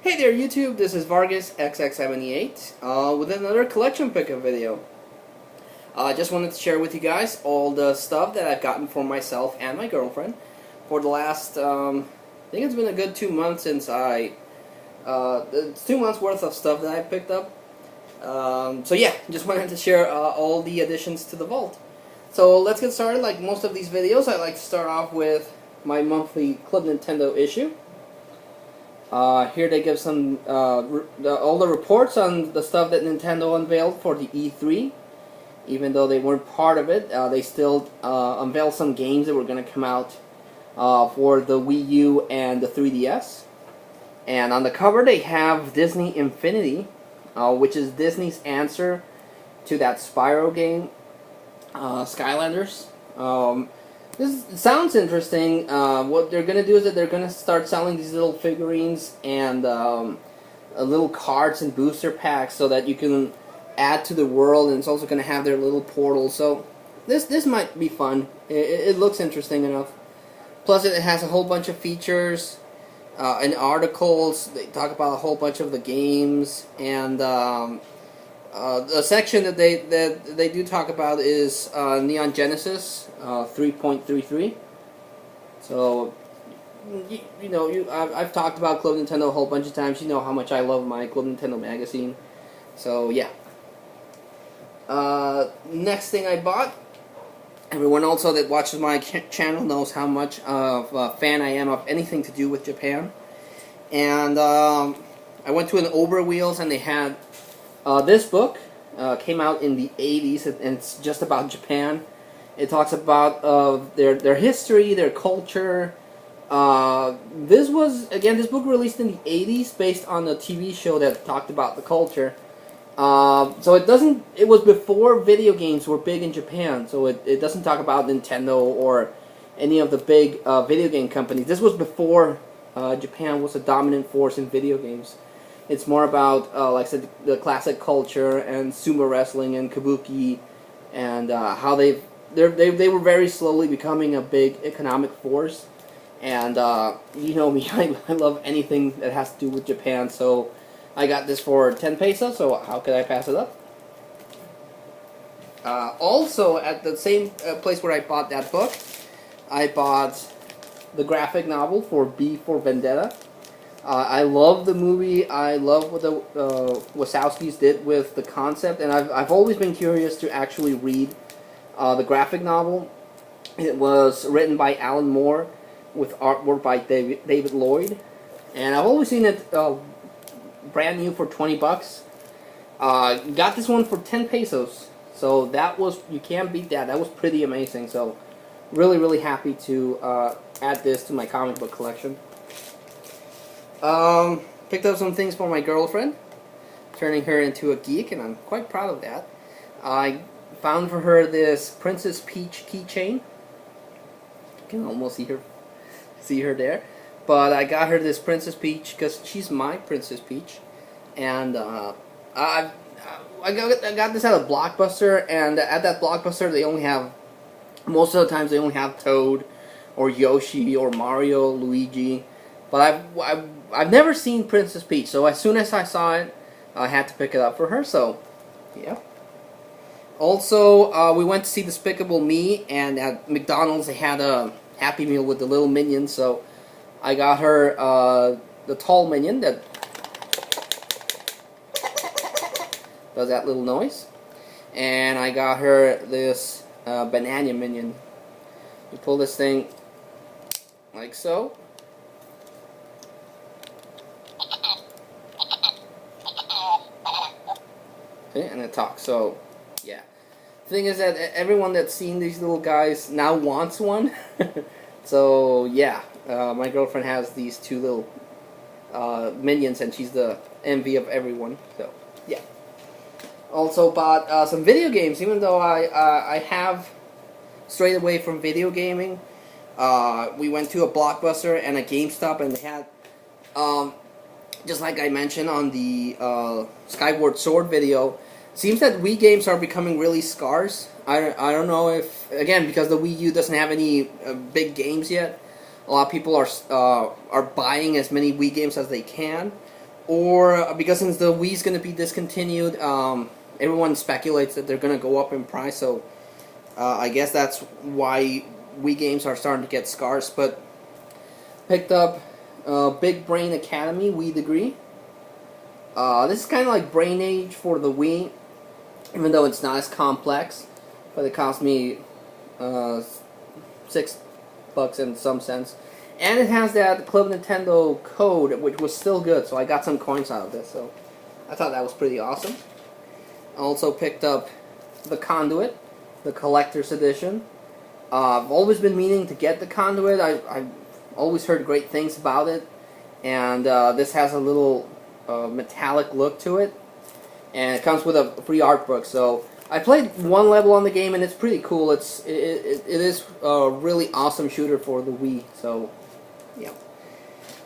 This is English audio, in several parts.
Hey there YouTube, this is Vargas XX78 with another collection pickup video. I just wanted to share with you guys all the stuff that I've gotten for myself and my girlfriend for the last, I think it's been a good 2 months since it's 2 months worth of stuff that I picked up. So yeah, just wanted to share all the additions to the vault. So let's get started. Like most of these videos, I like to start off with my monthly Club Nintendo issue. Here they give some all the reports on the stuff that Nintendo unveiled for the E3. Even though they weren't part of it, they still unveiled some games that were going to come out for the Wii U and the 3DS. And on the cover they have Disney Infinity, which is Disney's answer to that Spyro game, Skylanders. This sounds interesting. What they're going to do is that they're going to start selling these little figurines and little cards and booster packs so that you can add to the world, and it's also going to have their little portal. So this might be fun. It looks interesting enough. Plus it has a whole bunch of features and articles. They talk about a whole bunch of the games, and the section that they do talk about is Neon Genesis 3.33. So you know, I've talked about Club Nintendo a whole bunch of times. You know how much I love my Club Nintendo magazine. So yeah. Next thing I bought. Everyone also that watches my channel knows how much of a fan I am of anything to do with Japan. And I went to an Oberwheels and they had this book. Came out in the 80s, and it's just about Japan. It talks about their history, their culture. This book released in the 80s based on a TV show that talked about the culture. So it was before video games were big in Japan, so it doesn't talk about Nintendo or any of the big video game companies. This was before Japan was a dominant force in video games. It's more about, like I said, the classic culture and sumo wrestling and kabuki, and how they were very slowly becoming a big economic force. And you know me, I love anything that has to do with Japan, so I got this for 10 pesos, so how could I pass it up? Also, at the same place where I bought that book, I bought the graphic novel for B for Vendetta. I love the movie. I love what the Wachowskis did with the concept, and I've always been curious to actually read the graphic novel. It was written by Alan Moore with artwork by David Lloyd, and I've always seen it brand new for 20 bucks. Got this one for 10 pesos, so that was, you can't beat that. That was pretty amazing. So really happy to add this to my comic book collection. Picked up some things for my girlfriend, turning her into a geek, and I'm quite proud of that. I found for her this Princess Peach keychain. You can almost see her there. But I got her this Princess Peach because she's my Princess Peach, and I got this at a Blockbuster, and at that Blockbuster they only have, most of the times they only have Toad or Yoshi or Mario, Luigi. But I've never seen Princess Peach, so as soon as I saw it, I had to pick it up for her. So yeah. Also, we went to see Despicable Me, and at McDonald's they had a Happy Meal with the little minions. So I got her the tall minion that does that little noise, and I got her this banana minion. You pull this thing like so. Okay, and it talks. So yeah, the thing is that everyone that's seen these little guys now wants one. So yeah, my girlfriend has these two little minions, and she's the envy of everyone. So yeah. Also bought some video games, even though I have strayed away from video gaming. We went to a Blockbuster and a GameStop, and they had, just like I mentioned on the Skyward Sword video, seems that Wii games are becoming really scarce. I don't know if, again, because the Wii U doesn't have any big games yet, a lot of people are buying as many Wii games as they can, or because since the Wii's going to be discontinued, everyone speculates that they're going to go up in price, so I guess that's why Wii games are starting to get scarce. But picked up Big Brain Academy Wii Degree. This is kind of like Brain Age for the Wii, even though it's not as complex, but it cost me $6 in some sense. And it has that Club Nintendo code, which was still good, so I got some coins out of this, so I thought that was pretty awesome. I also picked up The Conduit, the Collector's Edition. I've always been meaning to get The Conduit. I've always heard great things about it, and this has a little metallic look to it, and it comes with a free art book. So I played one level on the game, and it's pretty cool. It is a really awesome shooter for the Wii. So yeah.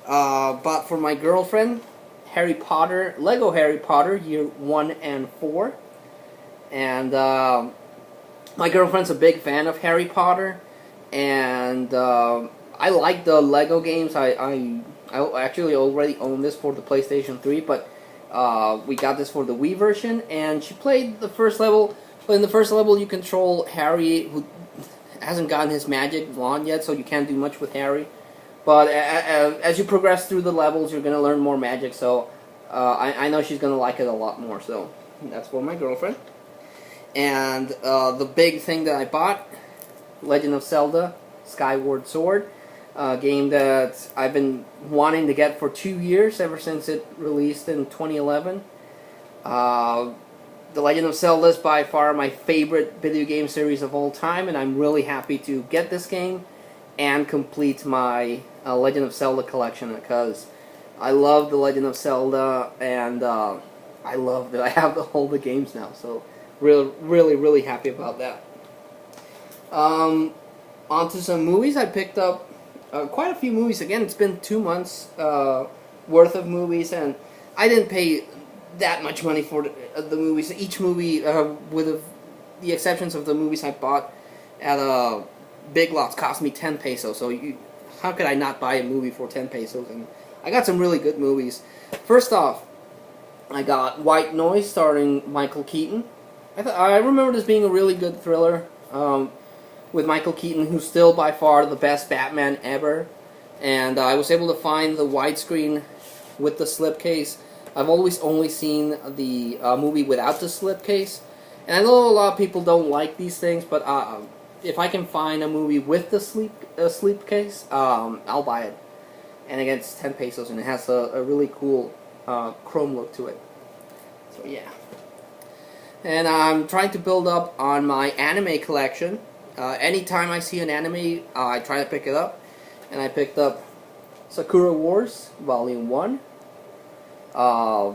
Bought for my girlfriend Harry Potter, Lego Harry Potter Year 1 and 4, and my girlfriend's a big fan of Harry Potter, and I like the Lego games. I actually already own this for the PlayStation 3, but we got this for the Wii version, and she played the first level. But in the first level, you control Harry, who hasn't gotten his magic wand yet, so you can't do much with Harry. But as you progress through the levels, you're going to learn more magic, so I know she's going to like it a lot more. So that's for my girlfriend. And the big thing that I bought, Legend of Zelda Skyward Sword. A game that I've been wanting to get for 2 years, ever since it released in 2011. The Legend of Zelda is by far my favorite video game series of all time, and I'm really happy to get this game and complete my Legend of Zelda collection, because I love the Legend of Zelda, and I love that I have all the games now, so really happy about that. Onto some movies. I picked up quite a few movies. Again, it's been 2 months worth of movies, and I didn't pay that much money for the movies. Each movie, with the exceptions of the movies I bought at Big Lots, cost me 10 pesos. So how could I not buy a movie for 10 pesos? And I got some really good movies. First off, I got White Noise starring Michael Keaton. I remember this being a really good thriller. With Michael Keaton, who's still by far the best Batman ever. And I was able to find the widescreen with the slipcase. I've always only seen the movie without the slipcase. And I know a lot of people don't like these things, but if I can find a movie with the slipcase, I'll buy it. And again, it's 10 pesos, and it has a really cool chrome look to it. So yeah. And I'm trying to build up on my anime collection. Anytime I see an anime, I try to pick it up, and I picked up Sakura Wars Volume 1. I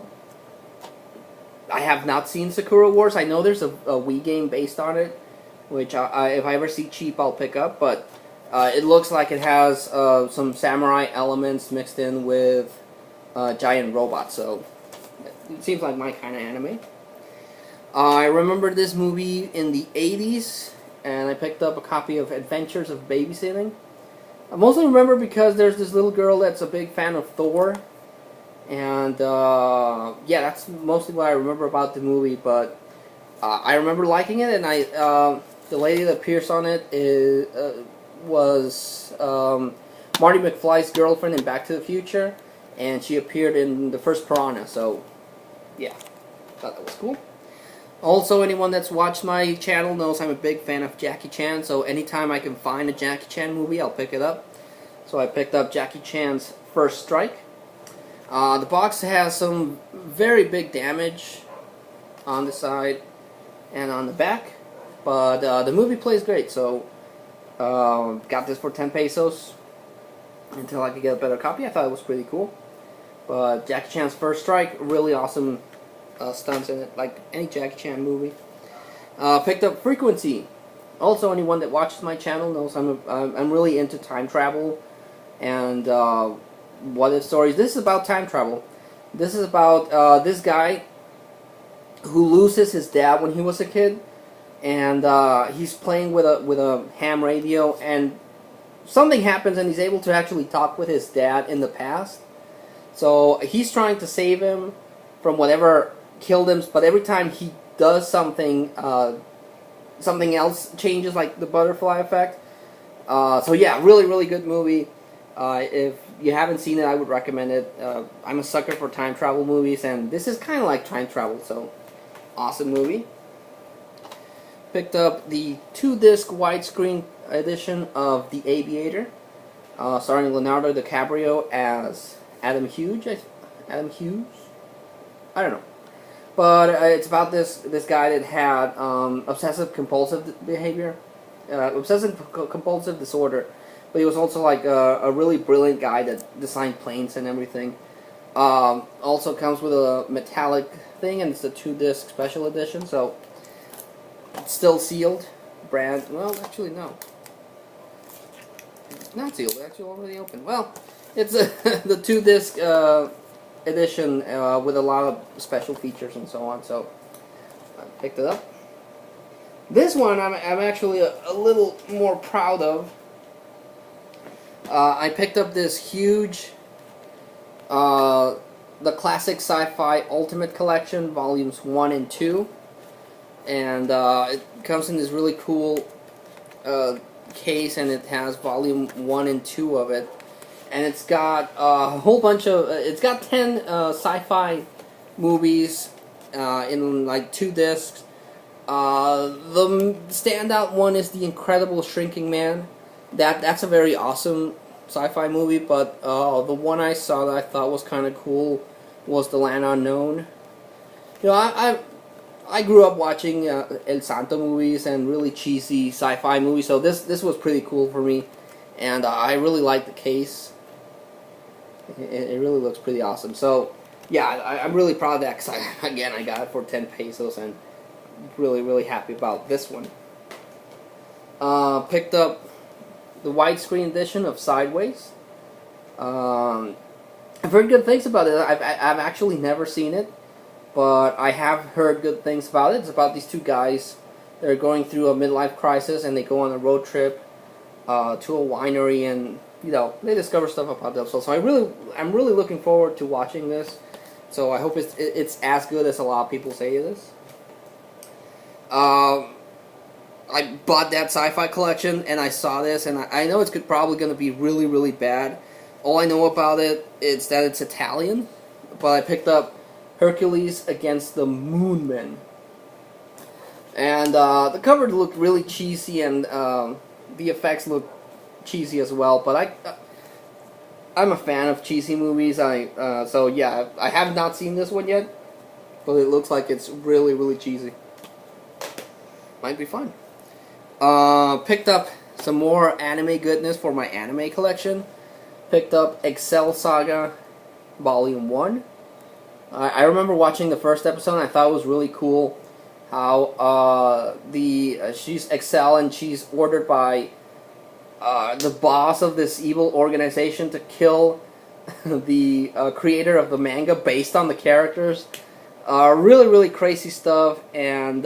have not seen Sakura Wars. I know there's a Wii game based on it, which if I ever see cheap, I'll pick up, but it looks like it has some samurai elements mixed in with giant robots, so it seems like my kind of anime. I remember this movie in the 80s, and I picked up a copy of Adventures of Babysitting. I mostly remember because there's this little girl that's a big fan of Thor, and yeah, that's mostly what I remember about the movie. But I remember liking it, and the lady that appears on it was Marty McFly's girlfriend in Back to the Future, and she appeared in the first Piranha. So yeah, thought that was cool. Also, anyone that's watched my channel knows I'm a big fan of Jackie Chan, so anytime I can find a Jackie Chan movie, I'll pick it up. So I picked up Jackie Chan's First Strike. The box has some very big damage on the side and on the back, but the movie plays great, so got this for 10 pesos until I could get a better copy. I thought it was pretty cool. But Jackie Chan's First Strike, really awesome stunts in it, like any Jackie Chan movie. Picked up Frequency. Also, anyone that watches my channel knows I'm really into time travel and what if stories. This is about time travel. This is about this guy who loses his dad when he was a kid, and he's playing with a ham radio, and something happens, and he's able to actually talk with his dad in the past. So he's trying to save him from whatever killed him, but every time he does something, something else changes, like the butterfly effect. So yeah, really, really good movie. If you haven't seen it, I would recommend it. I'm a sucker for time travel movies, and this is kind of like time travel, so awesome movie. Picked up the 2-disc widescreen edition of The Aviator, starring Leonardo DiCaprio as Adam Hughes. Adam Hughes? I don't know. But it's about this guy that had obsessive compulsive behavior, obsessive compulsive disorder. But he was also like a really brilliant guy that designed planes and everything. Also comes with a metallic thing, and it's the 2-disc special edition. So it's still sealed. Brand. Well, actually no. It's not sealed. It's actually already open. Well, it's the 2-disc edition with a lot of special features and so on. So I picked it up. This one I'm actually a little more proud of. I picked up this huge, the Classic Sci-Fi Ultimate Collection, volumes 1 and 2, and it comes in this really cool case, and it has volume 1 and 2 of it, and it's got a whole bunch of, it's got 10 sci-fi movies in like 2 discs. The standout one is The Incredible Shrinking Man. That's a very awesome sci-fi movie, but the one I saw that I thought was kind of cool was The Land Unknown. You know, I grew up watching El Santo movies and really cheesy sci-fi movies, so this was pretty cool for me, and I really like the case. It really looks pretty awesome. So yeah, I'm really proud of that, because I got it for 10 pesos, and really, really happy about this one. Picked up the widescreen edition of Sideways. I've heard good things about it. I've actually never seen it, but I have heard good things about it. It's about these two guys that are going through a midlife crisis, and they go on a road trip to a winery, and you know, they discover stuff about themselves. So I'm really looking forward to watching this. So I hope it's as good as a lot of people say it is. I bought that sci-fi collection, and I saw this, and I know it's probably going to be really, really bad. All I know about it is that it's Italian, but I picked up Hercules Against the Moonmen. And the cover looked really cheesy, and the effects look cheesy as well, but I'm a fan of cheesy movies. So yeah, I have not seen this one yet, but it looks like it's really, really cheesy. Might be fun. Picked up some more anime goodness for my anime collection. Picked up Excel Saga Volume 1. I remember watching the first episode, and I thought it was really cool how she's Excel, and she's ordered by the boss of this evil organization to kill the creator of the manga based on the characters. Really, really crazy stuff, and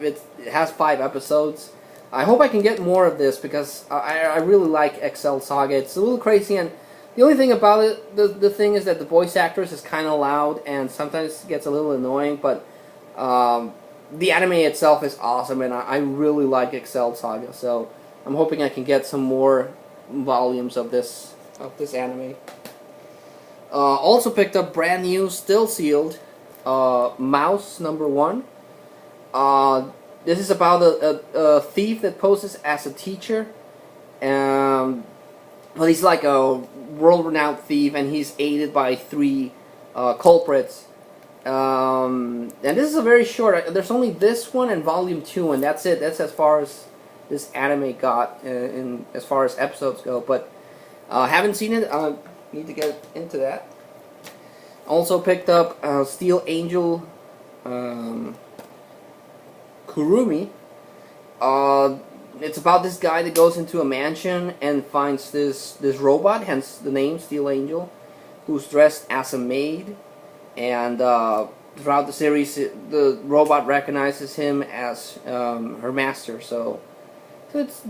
it has 5 episodes. I hope I can get more of this, because I really like Excel Saga. It's a little crazy, and the only thing about it, the thing is that the voice actress is kind of loud, and sometimes it gets a little annoying, but the anime itself is awesome, and I really like Excel Saga, so I'm hoping I can get some more volumes of this anime. Also picked up brand new, still sealed, Mouse #1. This is about a thief that poses as a teacher. Well, he's like a world-renowned thief, and he's aided by 3 culprits. And this is a very short. There's only this one and volume 2, and that's it. That's as far as this anime got in as far as episodes go. But haven't seen it. Need to get into that. Also picked up Steel Angel Kurumi. It's about this guy that goes into a mansion and finds this robot, hence the name Steel Angel, who's dressed as a maid, and throughout the series the robot recognizes him as her master. So it's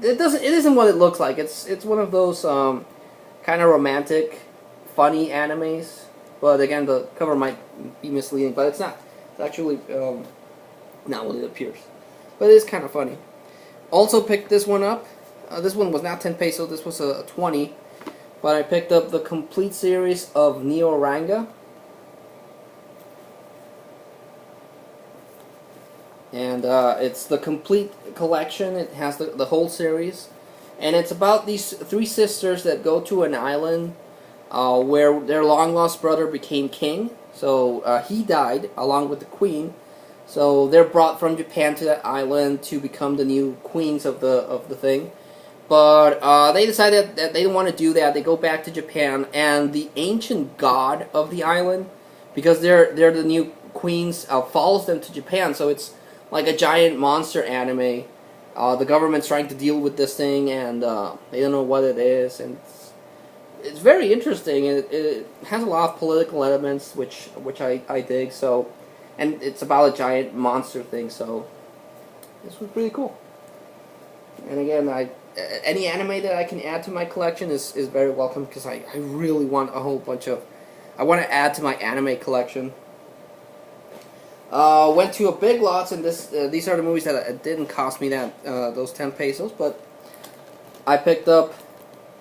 it isn't what it looks like. It's one of those kind of romantic funny animes, but again, the cover might be misleading, but it's not. It's actually not what it appears. But it is kind of funny. Also picked this one up. This one was not 10 pesos, this was a 20. But I picked up the complete series of Neo-Ranga. And it's the complete collection. It has the whole series. And it's about these three sisters that go to an island where their long-lost brother became king. So he died along with the queen. So they're brought from Japan to that island to become the new queens of the thing. But they decided that they didn't want to do that. They go back to Japan, and the ancient god of the island, because they're the new queens, follows them to Japan. So it's like a giant monster anime. The government's trying to deal with this thing, and they don't know what it is. And it's very interesting. It has a lot of political elements, which I dig. So. And it's about a giant monster thing, so this was pretty cool. And again, any anime that I can add to my collection is very welcome, because I really want a whole bunch of... I want to add to my anime collection. Went to a Big Lots, and these are the movies that didn't cost me that those 10 pesos, but I picked up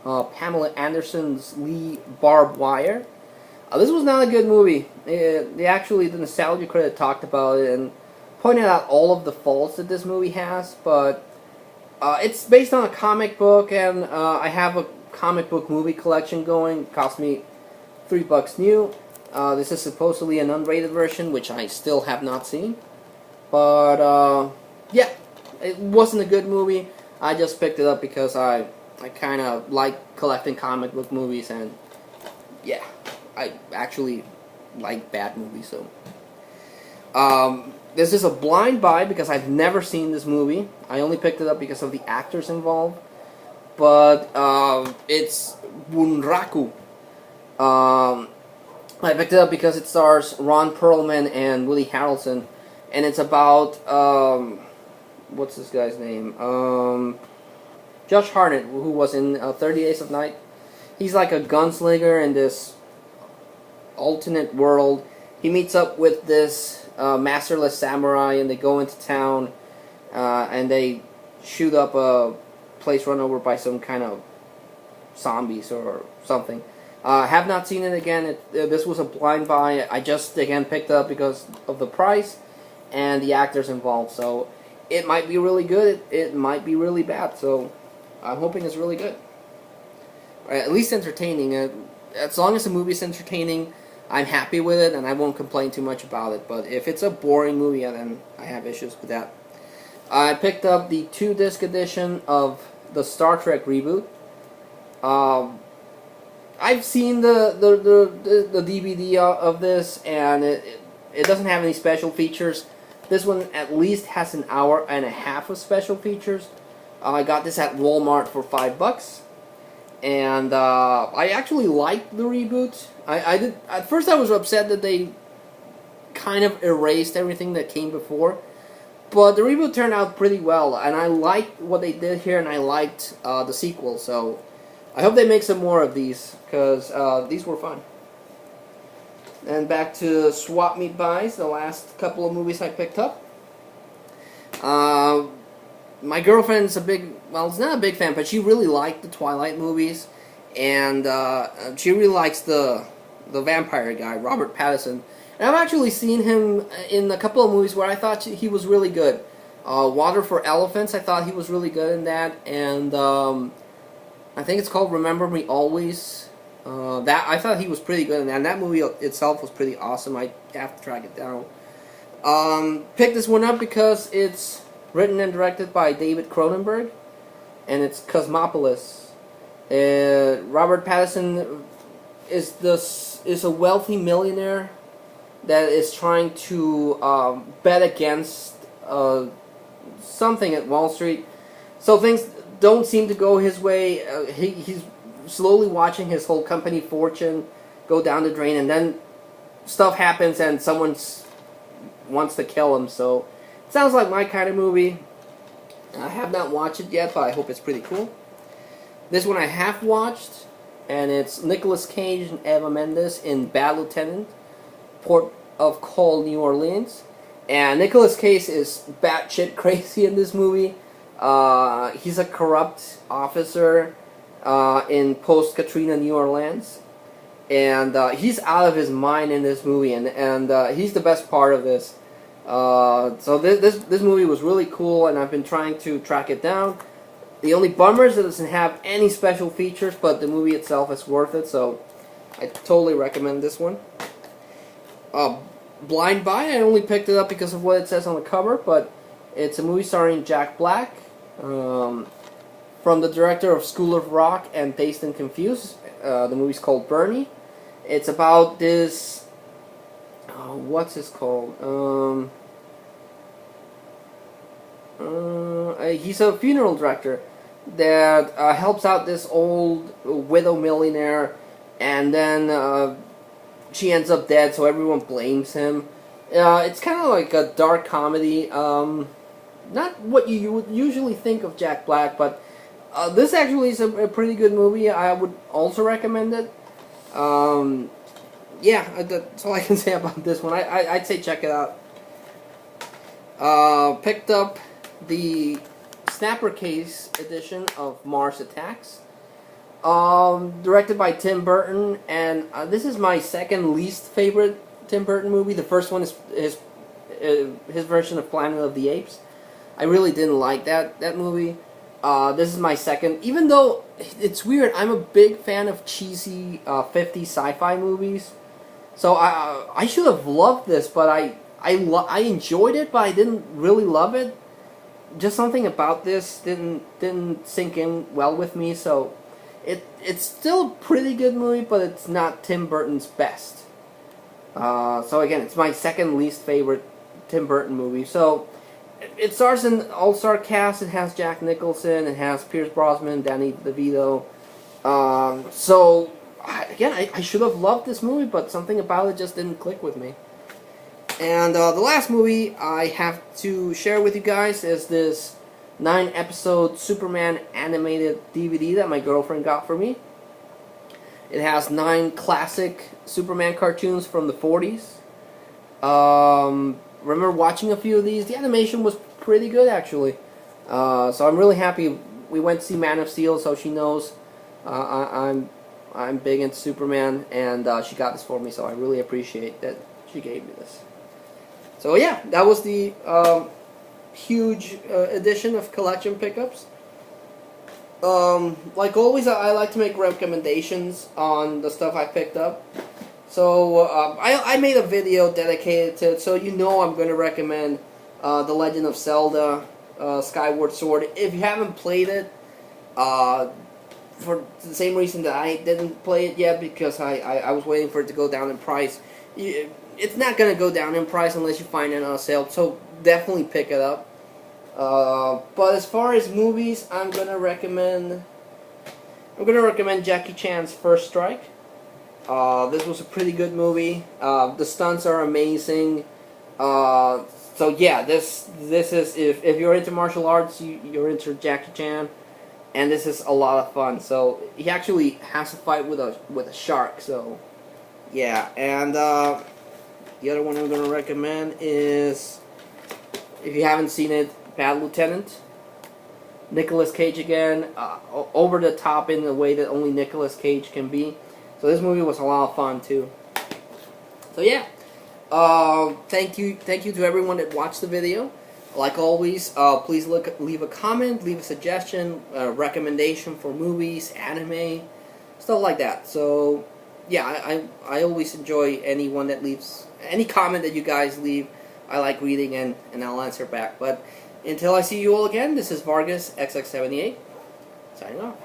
Pamela Anderson's Lee Barbed Wire. This was not a good movie. The Nostalgia Critic talked about it and pointed out all of the faults that this movie has, but it's based on a comic book, and I have a comic book movie collection going. It cost me $3 new. This is supposedly an unrated version, which I still have not seen. But yeah, it wasn't a good movie. I just picked it up because I kind of like collecting comic book movies, and yeah. I actually like bad movies, so. This is a blind buy because I've never seen this movie. I only picked it up because of the actors involved. But it's Bunraku. I picked it up because it stars Ron Perlman and Woody Harrelson. And it's about, what's this guy's name? Josh Hartnett, who was in 30 Days of Night. He's like a gunslinger in this alternate world. He meets up with this masterless samurai, and they go into town, and they shoot up a place run over by some kind of zombies or something. Have not seen it again. This was a blind buy. I just again picked up because of the price and the actors involved. So it might be really good. It might be really bad. So I'm hoping it's really good. Or at least entertaining. As long as the movie's entertaining, I'm happy with it, and I won't complain too much about it. But if it's a boring movie, then I have issues with that. I picked up the 2-disc edition of the Star Trek reboot. I've seen the DVD of this, and it doesn't have any special features. This one at least has an hour and a half of special features. I got this at Walmart for $5. And I actually liked the reboot. I did at first. I was upset that they kind of erased everything that came before, but the reboot turned out pretty well, and I liked what they did here, and I liked the sequel. So I hope they make some more of these, because these were fun. And back to Swap Meet Buys, the last couple of movies I picked up. My girlfriend's a big, well, it's not a big fan, but she really liked the Twilight movies, and she really likes the vampire guy, Robert Pattinson. And I've actually seen him in a couple of movies where I thought he was really good. Water for Elephants, I thought he was really good in that, and I think it's called Remember Me Always. That I thought he was pretty good in that, and that movie itself was pretty awesome. I have to track it down. Picked this one up because it's written and directed by David Cronenberg, and it's Cosmopolis. Robert Pattinson is a wealthy millionaire that is trying to bet against something at Wall Street. So things don't seem to go his way. He's slowly watching his whole company fortune go down the drain, and then stuff happens and someone wants to kill him. So it sounds like my kind of movie. I have not watched it yet, but I hope it's pretty cool. This one I have watched. and it's Nicolas Cage and Eva Mendes in Bad Lieutenant, Port of Call, New Orleans. And Nicolas Cage is batshit crazy in this movie. He's a corrupt officer in post-Katrina New Orleans. And he's out of his mind in this movie, and he's the best part of this. So this movie was really cool, and I've been trying to track it down. The only bummer is that it doesn't have any special features, but the movie itself is worth it, so I totally recommend this one. Blind Buy, I only picked it up because of what it says on the cover, but it's a movie starring Jack Black, from the director of School of Rock and Dazed and Confused. The movie's called Bernie. It's about this, what's this called? He's a funeral director that helps out this old widow millionaire, and then she ends up dead, so everyone blames him. It's kind of like a dark comedy. Not what you would usually think of Jack Black, but this actually is a pretty good movie. I would also recommend it. Yeah, that's all I can say about this one. I'd say check it out. Picked up the Snapper Case edition of Mars Attacks. Directed by Tim Burton, and this is my second least favorite Tim Burton movie. The first one is his version of Planet of the Apes. I really didn't like that movie. This is my second, even though it's weird. I'm a big fan of cheesy 50s sci-fi movies, so I should have loved this, but I enjoyed it, but I didn't really love it. Just something about this didn't sink in well with me. So it's still a pretty good movie, but it's not Tim Burton's best. So again, it's my second least favorite Tim Burton movie. So it stars an all-star cast. It has Jack Nicholson. It has Pierce Brosnan, Danny DeVito. So again, I should have loved this movie, but something about it just didn't click with me. And the last movie I have to share with you guys is this 9-episode Superman animated DVD that my girlfriend got for me. It has 9 classic Superman cartoons from the 40s. Remember watching a few of these. The animation was pretty good, actually. So I'm really happy. We went to see Man of Steel, so she knows I'm big into Superman, and she got this for me, so I really appreciate that she gave me this. So yeah, that was the huge edition of collection pickups. Like always, I like to make recommendations on the stuff I picked up. So I made a video dedicated to it, so you know I'm going to recommend The Legend of Zelda Skyward Sword. If you haven't played it, for the same reason that I didn't play it yet, because I was waiting for it to go down in price. It's not going to go down in price unless you find it on a sale, so definitely pick it up. But as far as movies, I'm going to recommend Jackie Chan's First Strike. This was a pretty good movie. The stunts are amazing. So yeah, this is, if you're into martial arts, you're into Jackie Chan, and this is a lot of fun. So he actually has to fight with a shark. So yeah, and the other one I'm going to recommend is, if you haven't seen it, Bad Lieutenant. Nicolas Cage again, over the top in the way that only Nicolas Cage can be. So this movie was a lot of fun too. So yeah, thank you to everyone that watched the video. Like always, please leave a comment, leave a suggestion, recommendation for movies, anime, stuff like that. So yeah, I always enjoy anyone that leaves any comment that you guys leave. I like reading and I'll answer back. But until I see you all again, this is Vargas XX78 signing off.